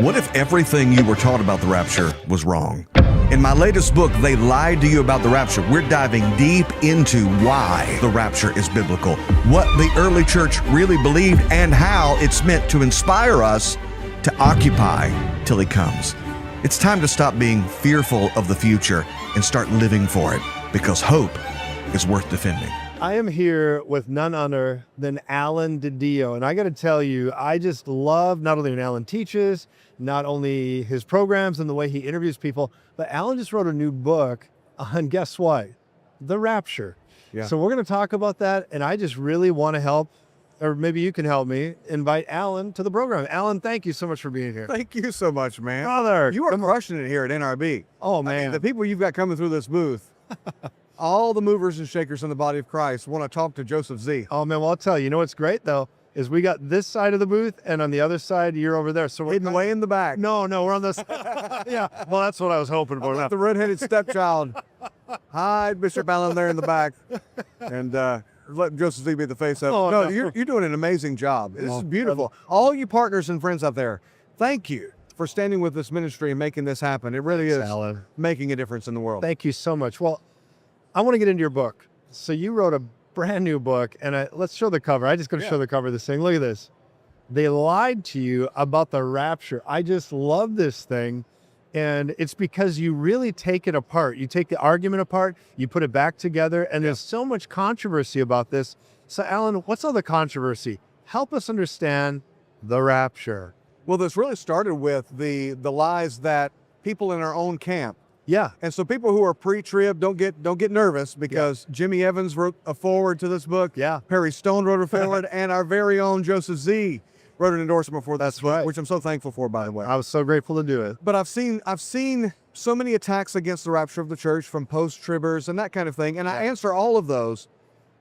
What if everything you were taught about the rapture was wrong? In my latest book, They Lied to You About the Rapture, we're diving deep into why the rapture is biblical, what the early church really believed, and how it's meant to inspire us to occupy till he comes. It's time to stop being fearful of the future and start living for it, because hope is worth defending. I am here with none other than Alan DiDio, and I got to tell you, I just love not only when Alan teaches, not only his programs and the way he interviews people, but Alan just wrote a new book on, guess what? The Rapture. Yeah. So we're going to talk about that, and I just really want to help, or maybe you can help me, invite Alan to the program. Alan, thank you so much for being here. Thank you so much, man. Brother, You are crushing it here at NRB. oh man. I mean, the people you've got coming through this booth, all the movers and shakers in the body of Christ want to talk to Joseph Z. Oh man, well I'll tell you, you know what's great though, is we got this side of the booth, and on the other side, you're over there. So we're Hidden way in the back. No, we're on this. Yeah, well, that's what I was hoping for. The redheaded stepchild. Hide Bishop Allen there in the back. And let Joseph Z be the face of it. Oh, No, no. you're doing an amazing job. This Oh, is beautiful. All you partners and friends out there, thank you for standing with this ministry and making this happen. It really is Alan. making a difference in the world. Thank you so much. Well, I want to get into your book. So you wrote a brand new book, and let's show the cover. I just got to show the cover of this thing. Look at this. They lied to you about the rapture. I just love this thing. And it's because you really take it apart. You take the argument apart, you put it back together, and there's so much controversy about this. So Alan, what's all the controversy? Help us understand the rapture. Well, this really started with the lies that people in our own camp. Yeah. And so people who are pre-trib, don't get nervous, because Jimmy Evans wrote a foreword to this book. Yeah. Perry Stone wrote a foreword, and our very own Joseph Z wrote an endorsement for this book, right. which I'm so thankful for, by the way. I was so grateful to do it. But I've seen so many attacks against the rapture of the church from post-tribbers and that kind of thing, and I answer all of those.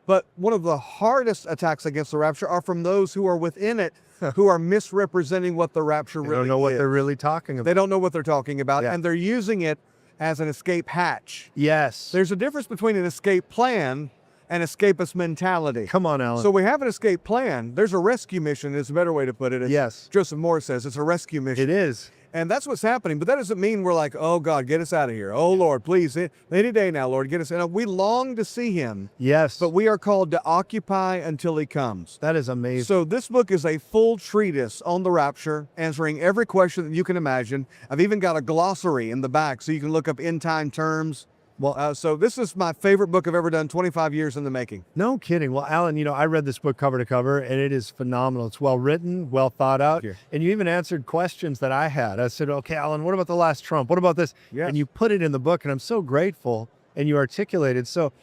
But one of the hardest attacks against the rapture are from those who are within it, who are misrepresenting what the rapture really is. They don't know what they're really talking about. They don't know what they're talking about, Yeah. and they're using it as an escape hatch. Yes. There's a difference between an escape plan and escapist mentality. Come on, Alan. So we have an escape plan. There's a rescue mission, is a better way to put it. Yes. Joseph Moore says it's a rescue mission. It is. And that's what's happening. But that doesn't mean we're like, oh God, get us out of here. Oh Lord, please, any day now, Lord, get us in. We long to see him, Yes. but we are called to occupy until he comes. That is amazing. So this book is a full treatise on the rapture, answering every question that you can imagine. I've even got a glossary in the back so you can look up end time terms. Well, so this is my favorite book I've ever done, 25 years in the making. No kidding. Well, Alan, you know, I read this book cover to cover, and it is phenomenal. It's well written, well thought out. Yeah. And you even answered questions that I had. I said, okay, Alan, what about the last Trump? What about this? Yes. And you put it in the book, and I'm so grateful, and you articulated. So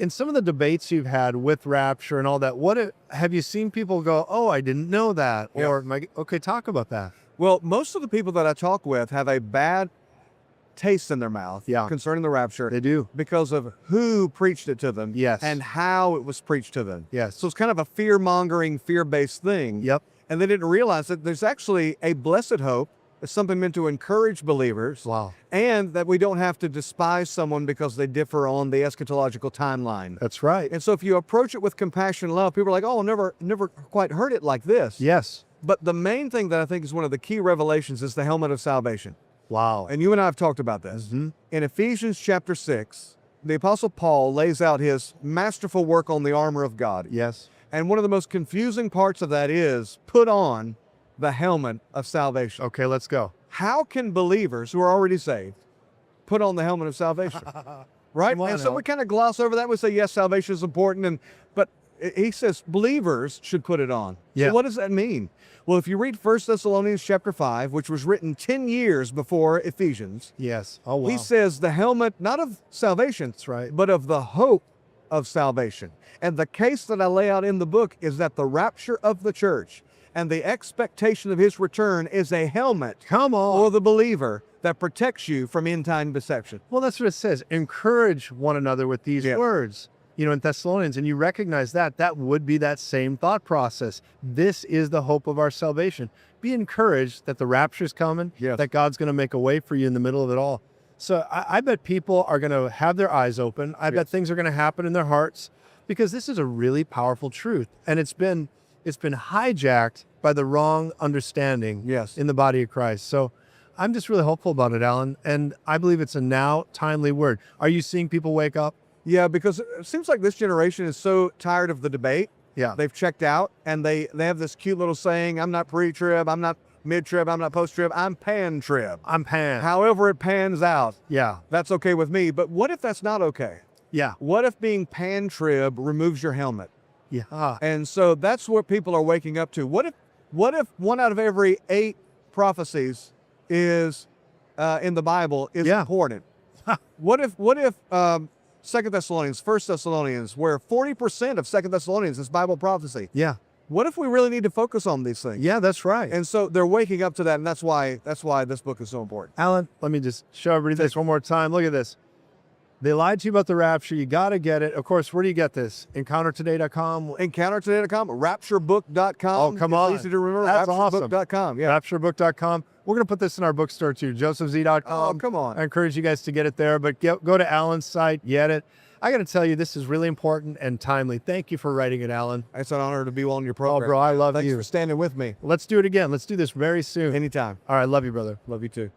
in some of the debates you've had with Rapture and all that, have you seen people go, oh, I didn't know that? Yeah. Or, okay, talk about that. Well, most of the people that I talk with have a bad taste in their mouth concerning the rapture. They do. Because of who preached it to them. Yes. And how it was preached to them. Yes. So it's kind of a fear-mongering, fear-based thing. Yep. And they didn't realize that there's actually a blessed hope. It's something meant to encourage believers. Wow. And that we don't have to despise someone because they differ on the eschatological timeline. That's right. And so if you approach it with compassion and love, people are like, oh, never quite heard it like this. Yes. But the main thing that I think is one of the key revelations is the helmet of salvation. Wow. And you and I have talked about this. Mm-hmm. In Ephesians chapter 6, the Apostle Paul lays out his masterful work on the armor of God. Yes. And one of the most confusing parts of that is put on the helmet of salvation. Okay, let's go. How can believers who are already saved put on the helmet of salvation? Right? Come on And so now. we kind of gloss over that. We say, yes, salvation is important. But he says believers should put it on. Yeah. So what does that mean? Well, if you read 1 Thessalonians chapter 5, which was written 10 years before Ephesians, Yes. Oh, wow. he says the helmet, not of salvation, That's right. but of the hope of salvation. And the case that I lay out in the book is that the rapture of the church and the expectation of his return is a helmet Come on. for the believer that protects you from end-time deception. Well, that's what it says. Encourage one another with these Yeah. words. You know, in Thessalonians, and you recognize that would be that same thought process. This is the hope of our salvation. Be encouraged that the rapture's coming, Yes. that God's going to make a way for you in the middle of it all. So I bet people are going to have their eyes open. I bet things are going to happen in their hearts, because this is a really powerful truth. And it's been hijacked by the wrong understanding Yes. in the body of Christ. So I'm just really hopeful about it, Alan. And I believe it's a now timely word. Are you seeing people wake up? Yeah, because it seems like this generation is so tired of the debate. Yeah. They've checked out, and they have this cute little saying, I'm not pre-trib, I'm not mid-trib, I'm not post-trib, I'm pan-trib. I'm pan. However it pans out, Yeah. that's okay with me. But what if that's not okay? Yeah. What if being pan-trib removes your helmet? Yeah. And so that's what people are waking up to. What if 1 out of every 8 prophecies is in the Bible is important? What if 2 Thessalonians, 1 Thessalonians, where 40% of 2 Thessalonians is Bible prophecy? Yeah. What if we really need to focus on these things? Yeah, that's right. And so they're waking up to that, and that's why this book is so important. Alan, let me just show everybody this one more time. Look at this. They lied to you about the rapture. You got to get it. Of course, where do you get this? EncounterToday.com? EncounterToday.com, RaptureBook.com. Oh, come on. It's easy to remember. That's awesome. RaptureBook.com, yeah. RaptureBook.com. We're going to put this in our bookstore too, josephz.com. Oh, come on. I encourage you guys to get it there, but go to Alan's site, get it. I got to tell you, this is really important and timely. Thank you for writing it, Alan. It's an honor to be on your Oh, program. bro, I love Thanks you. for standing with me. Let's do it again. Let's do this very soon. Anytime. All right, love you, brother. Love you too.